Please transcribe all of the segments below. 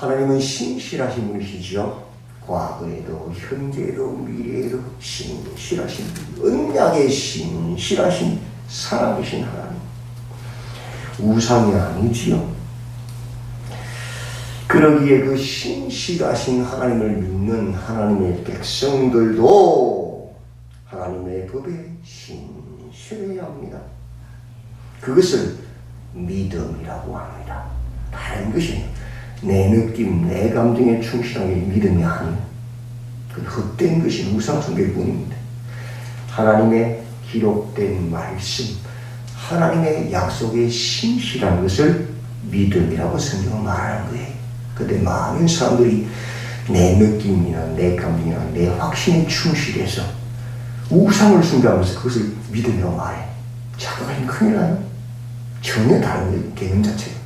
하나님은 신실하신 분이시죠. 과거에도 현재에도 미래에도 신실하신 언약의 신실하신 살아계신 하나님. 우상이 아니지요. 그러기에 그 신실하신 하나님을 믿는 하나님의 백성들도 하나님의 법에 신실해야 합니다. 그것을 믿음이라고 합니다. 다른 것이 내 느낌, 내 감정에 충실한 게 믿음이 아니에요. 그 헛된 것이 우상숭배일 뿐입니다. 하나님의 기록된 말씀, 하나님의 약속에 신실한 것을 믿음이라고 성경은 말하는 거예요. 그런데 많은 사람들이 내 느낌이나 내 감정이나 내 확신에 충실해서 우상을 숭배하면서 그것을 믿음이라고 말해. 착각하면 큰일 나요. 전혀 다른 거예요, 개념 자체가.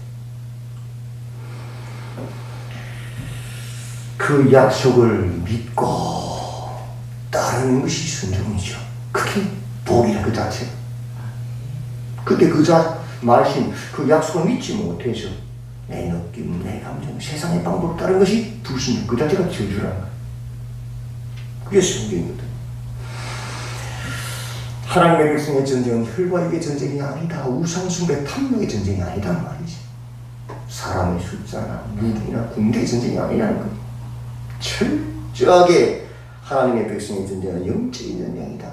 그 약속을 믿고 따르는 것이 순종이죠. 그게 복이라 그 자체. 근데 그 말씀, 그 약속을 믿지 못해서 내 느낌, 내 감정, 세상의 방법을 따르는 것이 불순종. 그 자체가 저주라는 거예요. 그게 성경이거든. 하나님의 백성의 전쟁은 혈과 육의 전쟁이 아니다. 우상숭배 탐욕의 전쟁이 아니란 말이지. 사람의 숫자나 무기나 군대의 전쟁이 아니라는 거예요. 철저하게 하나님의 백성의 전쟁은 영적인 전쟁이다.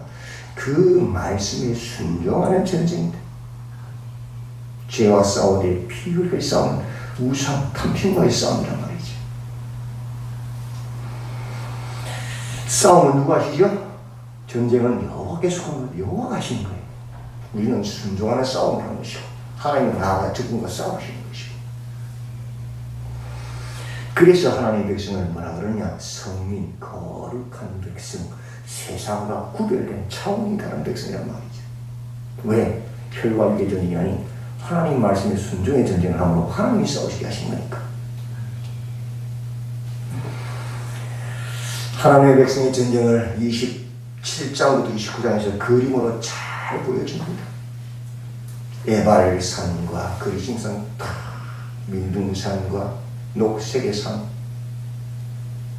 그 말씀에 순종하는 전쟁이다. 죄와 싸우되 피 흘릴 싸움은 우상 탐심과의 싸움이란 말이지. 싸움은 누가 하시죠? 전쟁은 여호와께서 하는 거예요. 여호와가 하시는 거예요. 우리는 순종하는 싸움을 하는 것이고 하나님은 나와 적군과 싸우시는 것이고. 그래서 하나님의 백성을 뭐라 그러냐? 성민, 거룩한 백성, 세상과 구별된 차원이 다른 백성이란 말이죠. 왜? 혈과 육의 전쟁이 아닌 하나님 말씀의 순종의 전쟁을 함으로 하나님이 싸우시게 하신 거니까. 하나님의 백성의 전쟁을 27장부터 29장에서 그림으로 잘 보여줍니다. 에발산과 그리심산, 민둥산과 녹색의 산,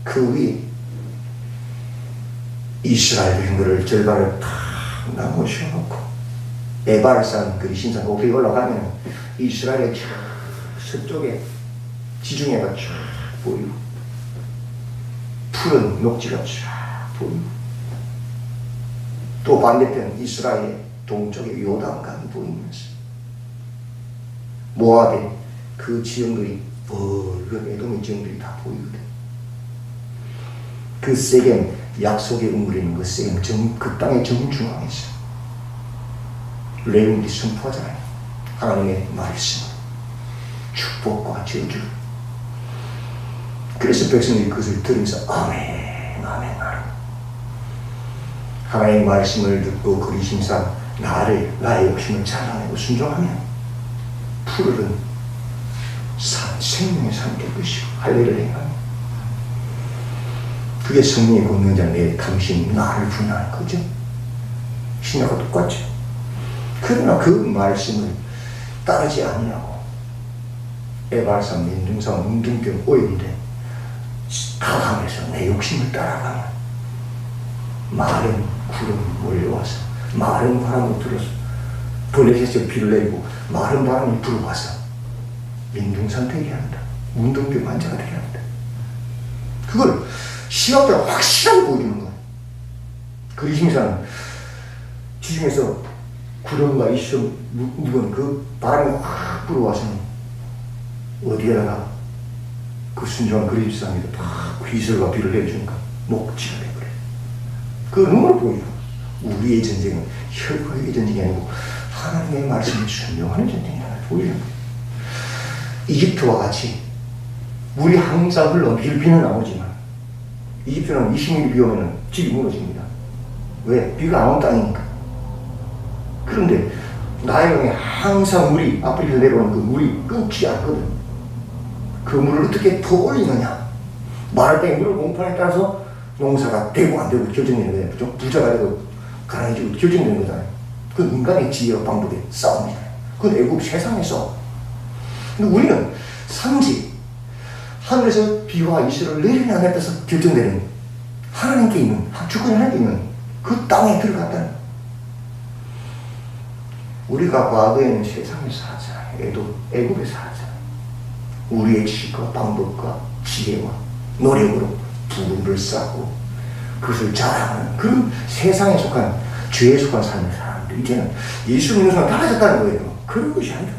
그 위에 이스라엘 백성들을 절반을 탁 나누셔놓고 에발산, 그리심산 높이 올라가면 이스라엘의 서쪽에 지중해가 쫙 보이고 푸른 녹지가 쫙 보이고 또 반대편 이스라엘의 동쪽에 요단강이 보이면서 모압의 그 지형들이 벌건 에돔의 지형들이 다 보이거든. 그 세겜 약속의 우물인 그 세겜 그 땅의 정중앙에서 레위인들이 선포하잖아요. 하나님의 말씀, 축복과 저주. 그래서 백성들이 그것을 들으면서 아멘, 아멘, 아멘. 하나님의 말씀을 듣고 그리심상 나의 욕심을 자랑하고 순종하면 푸르른 산, 생명의 산이 될 것이고 할례를 행하면 그게 성령의 권능자 내 당신 나를 분하는 거죠. 신약과 똑같죠. 그러나 그 말씀을 따르지 않냐고. 에발산, 민둥산, 문둥병 오염돼 가감해서 내 욕심을 따라가면 마른 구름이 몰려와서 마른 바람을 불어서 블레셋에 비를 내리고 마른 바람이 불어와서 민둥산 되게 한다. 문둥병 환자가 되게 한다. 그걸 시각적으로 확실하게 보여주는 거야. 그리심산 지중에서 구름과 있어 묵은 그 바람이 확 불어와서는 어디에다가 그 순종한 그리심산에다 다 귀설과 비를 내주니까 목지가 돼버려. 그 눈으로 보여요. 우리의 전쟁은 혈과 육의 전쟁이 아니고 하나님의 말씀에 순종하는 전쟁이라는 걸 보여요. 이집트와 같이 물이 항상 흘러 비는 나오지만 이집트는 20mm 비 오면 집이 무너집니다. 왜? 비가 안 온 땅이니까. 그런데 나일강에 항상 물이 아프리카에서 내려오는 그 물이 끊지 않거든. 그 물을 어떻게 더 올리느냐? 마를 땅에 물을 공판에 따라서 농사가 되고 안 되고 결정되는 거예요. 좀 부자가 되고 가난해지고 결정되는 거잖아요. 그 인간의 지혜와 방법의 싸움이잖아요. 그건 애국 세상에서. 근데 우리는 산지 하늘에서 비와 이슬을 내리냐 안 내려서 결정되는 하나님께 있는, 주권이 하나님께 있는 그 땅에 들어갔다는 거예요. 우리가 과거에는 세상에 살았잖아요. 애국에 살았잖아요. 우리의 지식과 방법과 지혜와 노력으로 부름을 쌓고 그것을 자랑하는 그런 세상에 속한, 죄에 속한 삶을 살았는데 이제는 예수 믿는 사람 달라졌다는 거예요. 그런 것이 아니다.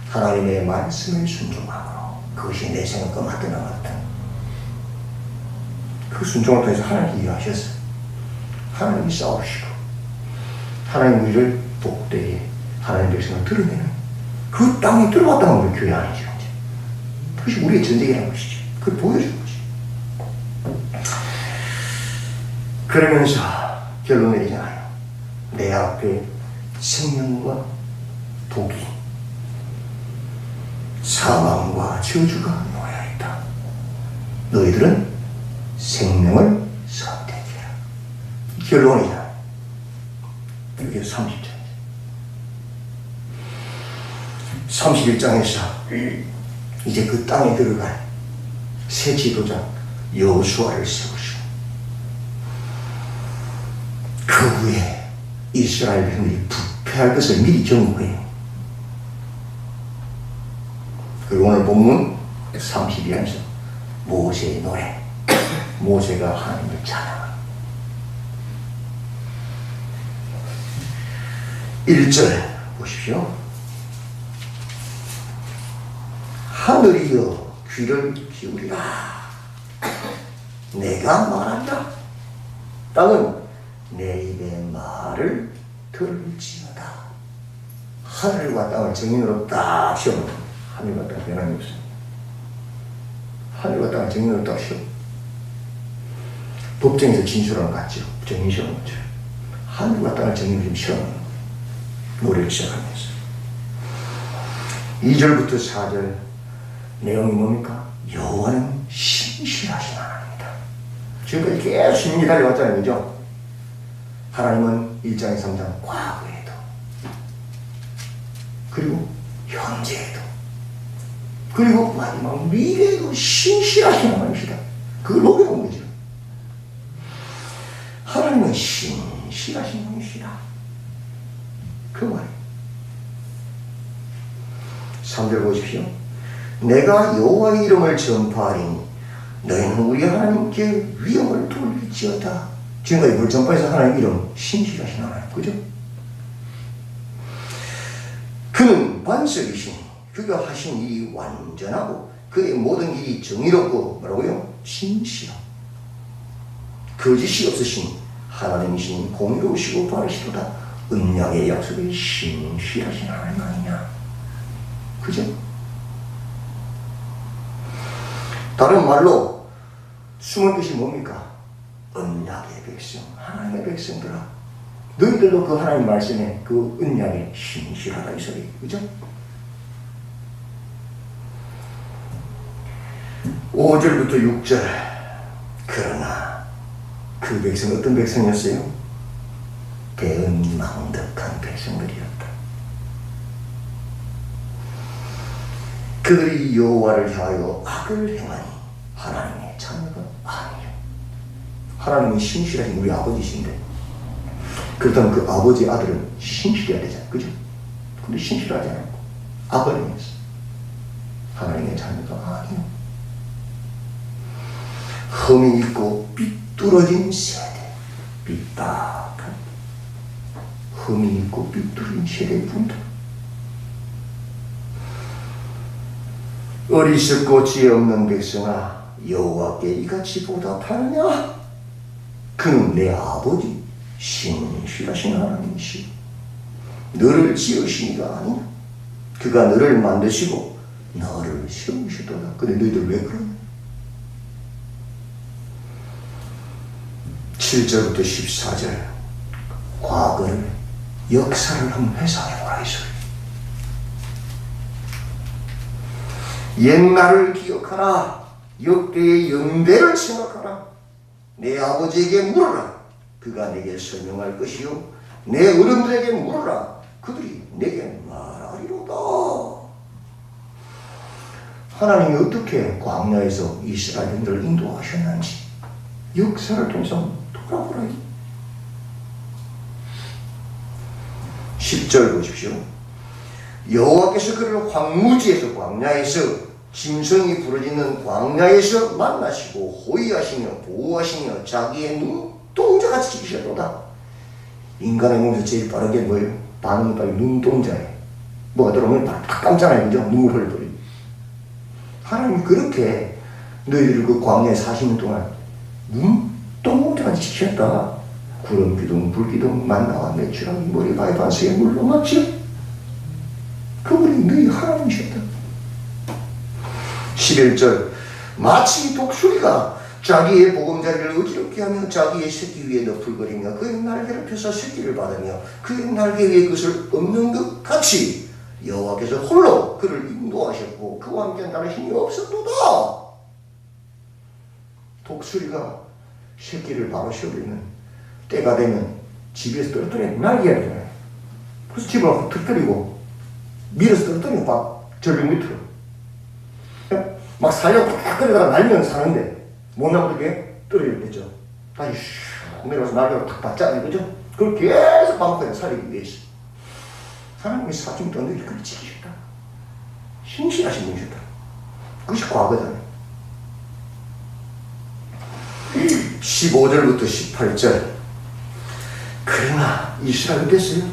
하나님의 말씀을 순종함으로 그것이 내 생각과 맞거나 같은 그 순종을 통해서 하나님이 일하셨어요. 하나님이 싸우시고 하나님 우리를 복되게 하나님 백성을 드러내는 그 땅에 들어갔다는 건 교회 아니죠. 그것이 우리의 전쟁이라는 것이죠. 그걸 보여주는 거지. 그러면서 결론 내리잖아요. 내 앞에 생명과 복이, 사망과 저주가 놓여있다. 너희들은 생명을 선택해라. 결론이잖아요. 이게 30장. 31장에서 이제 그 땅에 들어갈 새 지도자 여호수아를 세우시고 그 후에 이스라엘 백성들이 부패할 것을 미리 경고해요. 그리고 오늘 본문 32장에서 모세의 노래, 모세가 하나님을 찬양합니다. 1절 보십시오. 하늘이여 귀를 기울이라. 내가 말한다. 땅은 내 입의 말을 들을지어다. 하늘과 땅을 정인으로 딱 시험합니다. 하늘과 땅 변함이 없습니다. 하늘과 땅을 정인으로 딱 시험. 법정에서 진술하는 것 같죠. 정인 시험하는 것처럼. 하늘과 땅을 정인으로 시험하는 거예요. 노래를 시작하면서 2절부터 4절 내용이 뭡니까? 여호와는 신실하신 하나님이다. 지금까지 계속 신이 달려왔잖아요. 그죠? 하나님은 1장, 3장 과거에도 그리고 현재에도 그리고 마지막 미래에도 신실하신 하나님이시다. 그걸 녹여본 거죠. 하나님은 신실하신 분이시다. 그 말이에요. 3절 보십시오. 내가 여호와의 이름을 전파하리니 너희는 우리 하나님께 위엄을 돌릴지어다. 지금까지 뭘 전파해서 하나님 이름 신실하신 하나님, 그죠? 그는 반석이시니 그가 하신 일이 완전하고 그의 모든 일이 정의롭고 뭐라고요? 신실하고 거짓이 없으신 하나님이신 공의로우시고 바르시도다. 언약의 약속에 신실하신 하나님 아니냐, 그죠? 다른 말로 숨은 뜻이 뭡니까? 언약의 백성, 하나님의 백성들아, 너희들도 그 하나님 말씀에 그 언약에 신실하다 이 소리, 그죠? 5절부터 6절. 그러나 그 백성은 어떤 백성이었어요? 배은망덕한 백성들이었다. 그들이 여호와를 향하여 악을 행하니 하나님의 자녀가 아니요. 하나님은 신실하신 우리 아버지신데 그렇다면 그 아버지의 아들은 신실해야 되잖아요. 그죠? 근데 신실하지 않고 악을 행했어. 하나님의 자녀가 아니요. 흠이 있고 삐뚤어진 세대, 삐딱한 흠이 있고 삐뚤어진 세대일 뿐이다. 어리석고 지혜 없는 백성아, 여호와께 이같이 보답하느냐? 그는 내 아버지 신실하신 하나님이시오. 너를 지으시니가 아니냐? 그가 너를 만드시고 너를 세우시도다. 근데 너희들 왜 그러냐? 7절부터 14절. 과거를, 역사를 한번 회상해보라 이 소리. 옛날을 기억하라. 역대의 연대를 생각하라. 내 아버지에게 물어라. 그가 내게 설명할 것이요. 내 어른들에게 물어라. 그들이 내게 말하리로다. 하나님이 어떻게 광야에서 이스라엘인들을 인도하셨는지 역사를 통해서 돌아보라. 10절 보십시오. 여호와께서 그를 황무지에서 광야에서 짐승이 부러지는 광야에서 만나시고 호위하시며 보호하시며 자기의 눈동자같이 지키셨도다. 인간의 몸에서 제일 빠르게 뭐예요? 반응이 빨리 눈동자예요. 뭐가 들어오면 딱 감잖아요. 그죠? 눈물 흘려버리고. 하나님이 그렇게 너희들을 그 광야에 40년 동안 눈동자같이 지켰다. 구름 기둥, 불 기둥, 만나와 메추라기, 머리 바위 반석에 물로 맞지? 그분이 너희 하나님이셨다. 11절 마치 독수리가 자기의 보금자리를 어지럽게 하며 자기의 새끼 위에 너풀거리며 그의 날개를 펴서 새끼를 받으며 그의 날개 위에 그것을 엎는 것 같이 여호와께서 홀로 그를 인도하셨고 그와 함께 다른 힘이 없었도다. 독수리가 새끼를 바로 씌워버리면 때가 되면 집에서 떨어뜨려 날개가 되잖아요. 그래서 집을 확 터뜨리고 밀어서 떨어뜨리고 막 절벽 밑으로 막 살려고 딱 끌어다가 날면 사는데 못 나면 어떻게 떨어졌겠죠. 다시 슉 내려와서 날개로 탁 받잖아요. 그죠? 그걸 계속 반복해서 살리기 위해서 하나님이 40년 동안 너희를 그렇게 지키셨다. 신실하신 분이셨다. 그것이 과거잖아요. 15절부터 18절 그러나 이스라엘 됐어요.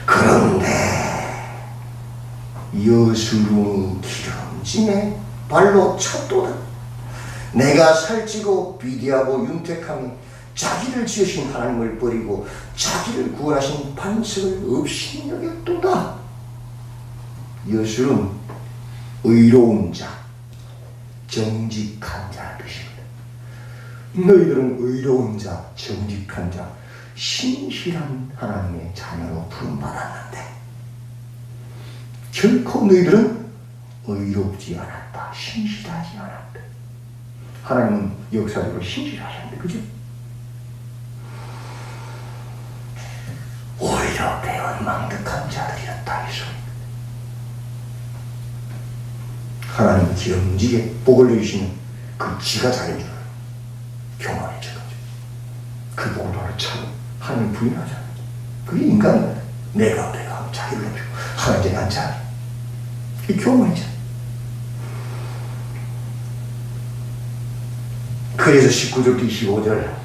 그런데 여수름이 기름짐에 발로 찼도다. 내가 살찌고 비대하고 윤택함이 자기를 지으신 하나님을 버리고 자기를 구원하신 반석을 없이 여겼도다. 여수름 의로운 자, 정직한 자 뜻입니다. 너희들은 의로운 자, 정직한 자, 신실한 하나님의 자녀로 부름받았는데 결코 너희들은 의롭지 않았다. 신실하지 않았다. 하나님은 역사적으로 신실하셨는데 그죠? 오히려 배은망덕한 자들이었다 이 소리. 하나님 기엄지게 복을 내주시면 그 지가 잘해준 줄 알아요. 교만해져가지고 그 복을 바로 참 하나님 부인하잖아요. 그게 인간이거든. 내가 자기를 높이고 하나님께 앉아. 이 교만이잖아요. 그래서 19절부터 25절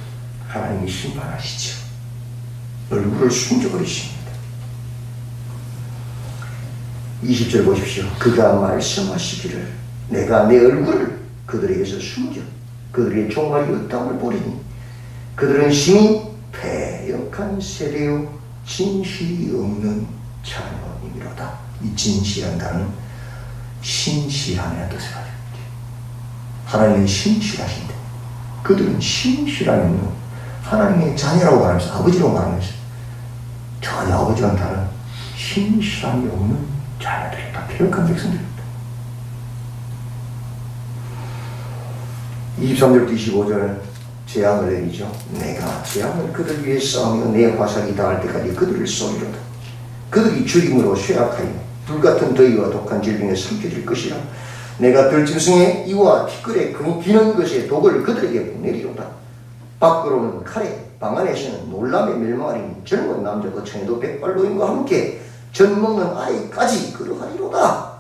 하나님이 심판하시죠. 얼굴을 숨겨버리십니다. 20절 보십시오. 그가 말씀하시기를 내가 내 얼굴을 그들에게서 숨겨 그들의 종말이 어떠함을 보리니 그들은 심히 패역한 세대요 진실이 없는 자녀이미로다. 이 진실한 단어는 신실함이라는 뜻을 가지고 있죠. 하나님은 신실하신데 그들은 신실함이 하나님의 자녀라고 말하면서 아버지라고 말하면서 전혀 아버지와는 다른 신실함이 없는 자녀들이다. 패역한 백성들이다. 23절부터 25절은 재앙을 내리죠. 내가 재앙을 그들 위해 쌓으며 내 화살이 닿을 때까지 그들을 쏘리로다. 그들이 죽임으로 쇠약하여 불같은 더위와 독한 질병에 삼켜질 것이라. 내가 들짐승의 이와 티끌에 기는 것의 독을 그들에게 보내리로다. 밖으로는 칼에 방 안에서는 놀람에 멸망하리니 젊은 남자 거청에도 백발노인과 함께 젖먹는 아이까지 그러하리로다.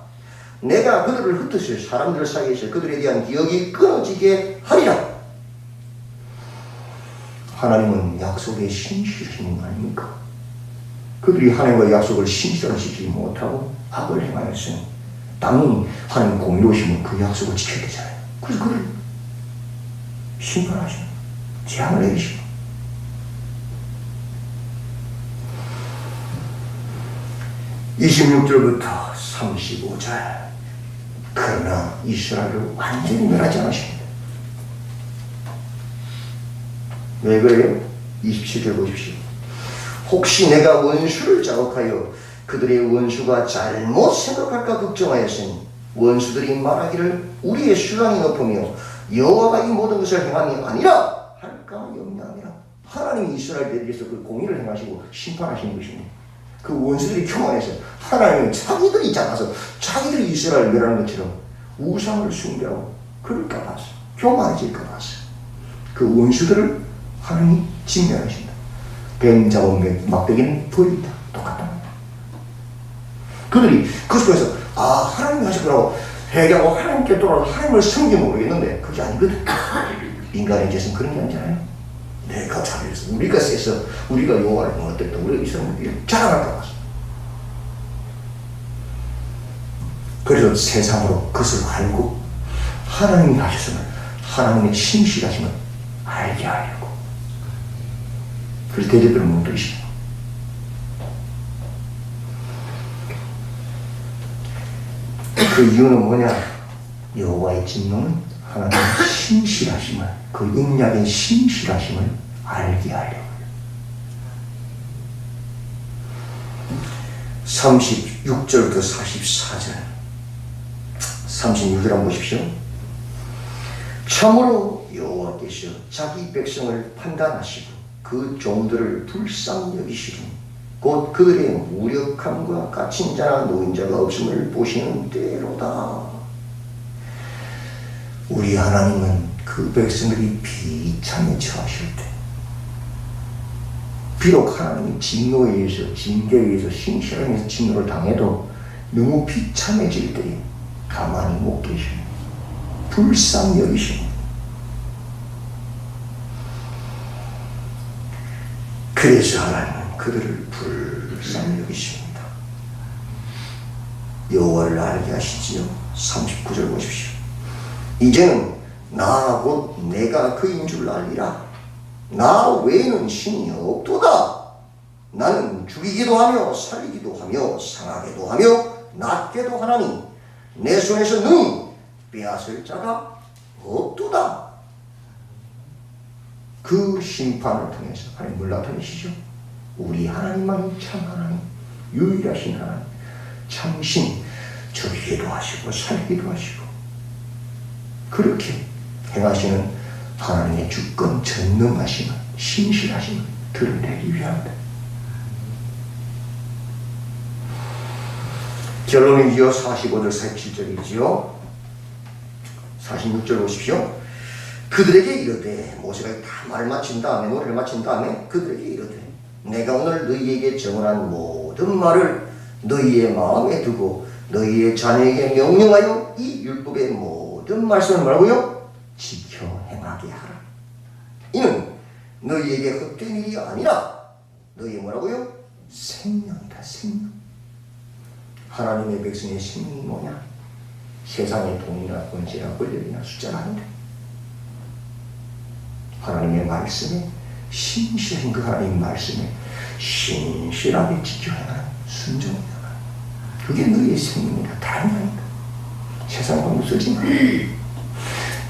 내가 그들을 흩으실 사람들 사이에서 그들에 대한 기억이 끊어지게 하리라. 하나님은 약속에 신실하신 분 아닙니까? 그들이 하나님과 약속을 신실하게 지키지 못하고 악을 행하였으니 당연히 하나님 공의로우시면 그 약속을 지켜야 되잖아요. 그래서 그를 심판하시고 재앙을 내리시고 26절부터 35절 그러나 이스라엘을 완전히 멸하지 않으십니다. 왜 그래요? 27절 보십시오. 혹시 내가 원수를 자극하여 그들의 원수가 잘못 생각할까 걱정하였으니 원수들이 말하기를 우리의 수량이 높으며 여호와가 이 모든 것을 행함이 아니라 할까 염려하니라. 하나님이 이스라엘에 대해서 그 공의를 행하시고 심판하시는 것입니다. 그 원수들이 교만해서 하나님은 자기들이 작아서 자기들이 이스라엘을 멸하는 것처럼 우상을 숭배하고 그럴까 봐서 교만해질까 봐서 그 원수들을 하나님이 진멸하신다. 뱀 잡은 막대기는 버린다. 똑같다. 그들이 그 속에서 하나님이 하실 거라고 회개하고 하나님께 돌아와서 하나님을 섬기면 모르겠는데 그게 아니거든. 인간의 죄는 그런 게 아니잖아요. 내가 잘해서 우리가 세서 우리가 여호와를 어땠다 우리가 이 사람을 자랑할까 봐서. 그래서 세상으로 그것을 알고 하나님이 하셨음을 하나님의 신실하심을 알게 하려고. 그래서 대적들은 못 들으시죠. 그 이유는 뭐냐? 여호와의 진노는 하나님의 신실하심을, 그 은약의 신실하심을 알게 하려고요. 36절부터 44절 36절 한번 보십시오. 참으로 여호와께서 자기 백성을 판단하시고 그 종들을 불쌍히 여기시니 곧 그들의 무력함과 갇힌 자나 노인자가 없음을 보시는 때로다. 우리 하나님은 그 백성들이 비참에 처하실 때, 비록 하나님이 진노에 의해서, 징계에 의해서, 신실함에 의해서 진노를 당해도 너무 비참해질 때 가만히 못 계시니 불쌍히 여기시니. 그래서 하나님은 그들을 불쌍히 여기십니다. 여호와를 알게 하시지요. 39절 보십시오. 이제는 나 곧 내가 그인 줄 알리라. 나 외에는 신이 없도다. 나는 죽이기도 하며 살리기도 하며 상하게도 하며 낫게도 하나니 내 손에서 능 빼앗을 자가 없도다. 그 심판을 통해서 하나님을 나타내시죠. 우리 하나님만이 참 하나님, 유일하신 하나님, 참신, 죽이기도 하시고 살기도 하시고 그렇게 행하시는 하나님의 주권 전능하심을, 신실하심을 드러내기 위함이다. 결론이지요. 45절 47절이지요. 46절 보십시오. 그들에게 이르되, 모세가 다 말 마친 다음에, 노래를 마친 다음에 그들에게 이르되, 내가 오늘 너희에게 정언한 모든 말을 너희의 마음에 두고 너희의 자녀에게 명령하여 이 율법의 모든 말씀을 뭐라고요? 지켜 행하게 하라. 이는 너희에게 헛된 일이 아니라 너희의 뭐라고요? 생명이다. 생명. 하나님의 백성의 생명이 뭐냐? 세상의 돈이나 권세나 권력이나 숫자가 아닌데 하나님의 말씀에, 신실한 그 하나님의 말씀에 신실하게 지켜 행하는 순종이다. 그게 너희의 생명이다. 다른 게 아니다. 세상 공부 쓰지 마.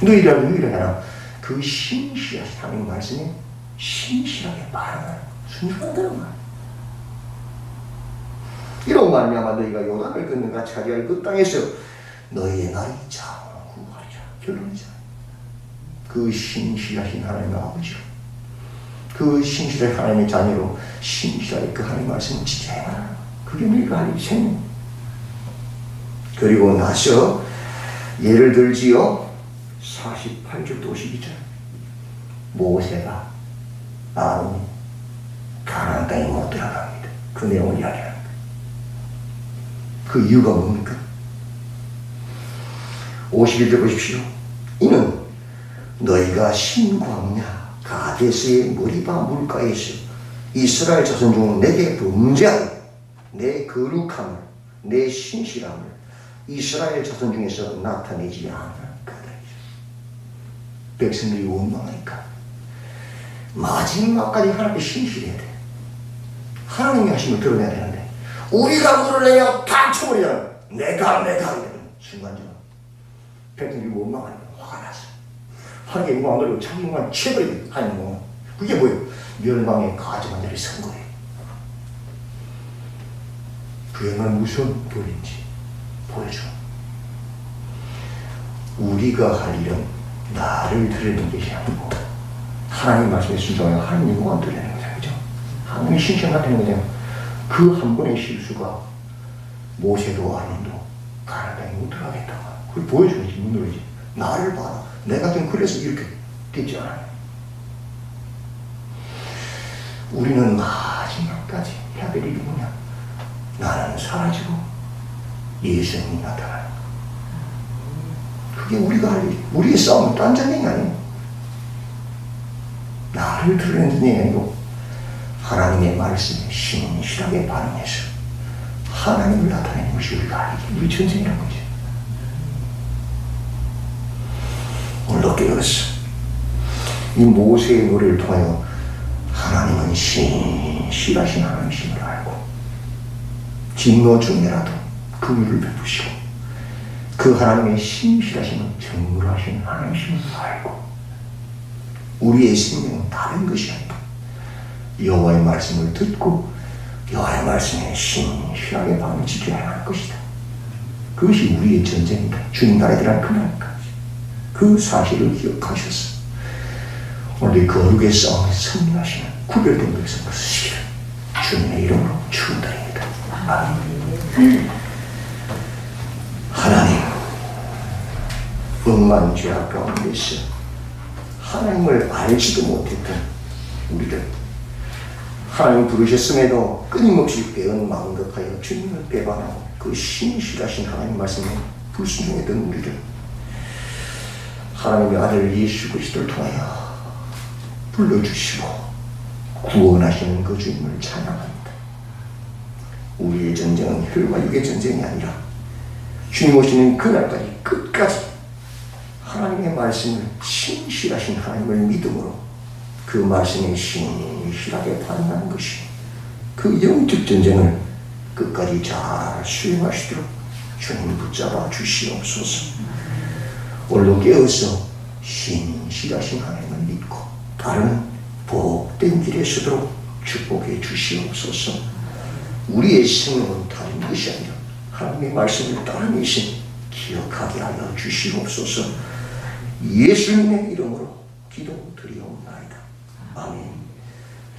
너희라도 너희라 그 신실하신 하나님의 말씀에 신실하게 말하는 순종한다는 말. 이런 말미암아 너희가 요단을 건너가 차지할 그 땅에서 너희의 날이 장구하리라. 결론이잖아. 그 신실하신 하나님의 아버지로, 그 신실한 하나님의 자녀로 신실하게 그 하나님의 말씀을 지켜야 한다. 그게 너희가 할 생명. 그리고 나서 예를 들지요. 48절부터 52절 모세가 아론이 가나안 땅에 못 들어갑니다. 그 내용을 이야기합니다. 그 이유가 뭡니까? 51절 보십시오. 이는 너희가 신광야 가데스의 머리바 물가에서 이스라엘 자손 중 내게 범죄하여 내 거룩함을, 내 신실함을 이스라엘 자손 중에서 나타내지 않을 거다. 백성들이 원망하니까 마지막까지 하나님께 신실해야 돼. 하나님이 하신 걸 드러내야 되는데 우리가 물을 내냐 다 쳐버리잖아. 내가 이러는 순간적으로 백성들이 원망하니까 화가 났어. 하나님께 영광 안 돌리고 자기 영광을 채버리고 하는 영광. 그게 뭐예요? 멸망의 가증한 자를 선 거예요. 그 영광 무슨 돌인지 보여줘. 우리가 할 일은 나를 드리는 것이 아니고 하나님 말씀에 순종하여 하나님 영광 드리는 거죠. 그죠? 하나님이 신실하다는 거죠. 그 한 번의 실수가 모세도 아론도 가나안 땅에 못 들어가겠다고 그걸 보여주는 문으로지. 나를 봐라. 내가 좀 그래서 이렇게 됐지 않아요. 우리는 마지막까지 해야 될 일이 뭐냐? 나는 사라지고 예수님이 나타나는 거. 그게 우리가 할 일. 우리의 싸움은 딴 장면이 아니에요. 나를 드러내는 게 아니고 하나님의 말씀에 신실하게 반응해서 하나님을 나타내는 것이 우리가 할 일. 우리 전쟁이라는 거죠. 오늘도 깨어서 이 모세의 노래를 통하여 하나님은 신실하신 하나님이심을 알고 진노 중에라도 긍휼을 베푸시고 그 하나님의 신실하심은 정결하신 하나님이심을 알고 우리의 생명은 다른 것이 아니라 여호와의 말씀을 듣고 여호와의 말씀에 신실하게 마음을 지켜야 할 것이다. 그것이 우리의 전쟁이다. 주님 나라에 대한 그날까지 그 사실을 기억하셔서 오늘 이 거룩의 싸움에 승리하시는 구별된 백성으로 쓰시기를 주님의 이름으로 축원드립니다. 아멘. 하나님, 억만 죄악 가운데서 하나님을 알지도 못했던 우리들, 하나님 부르셨음에도 끊임없이 배은 마음덕하여 주님을 배반하고 그 신실하신 하나님 말씀에 불순종했던 우리들, 하나님의 아들 예수 그리스도를 통하여 불러주시고 구원하시는 그 주님을 찬양합니다. 우리의 전쟁은 혈과 육의 전쟁이 아니라 주님 오시는 그날까지 끝까지 하나님의 말씀을 신실하신 하나님을 믿음으로 그 말씀에 신실하게 반응하는 것이 그 영적 전쟁을 끝까지 잘 수행할 수 있도록 주님 붙잡아 주시옵소서. 오늘도 깨어서 신실하신 하나님을 믿고 따르는 복된 길에 서도록 축복해 주시옵소서. 우리의 생명은 다른 것이 아니라 하나님의 말씀을 따르는 것을 기억하게 하여 주시옵소서. 예수님의 이름으로 기도드리옵나이다. 아멘.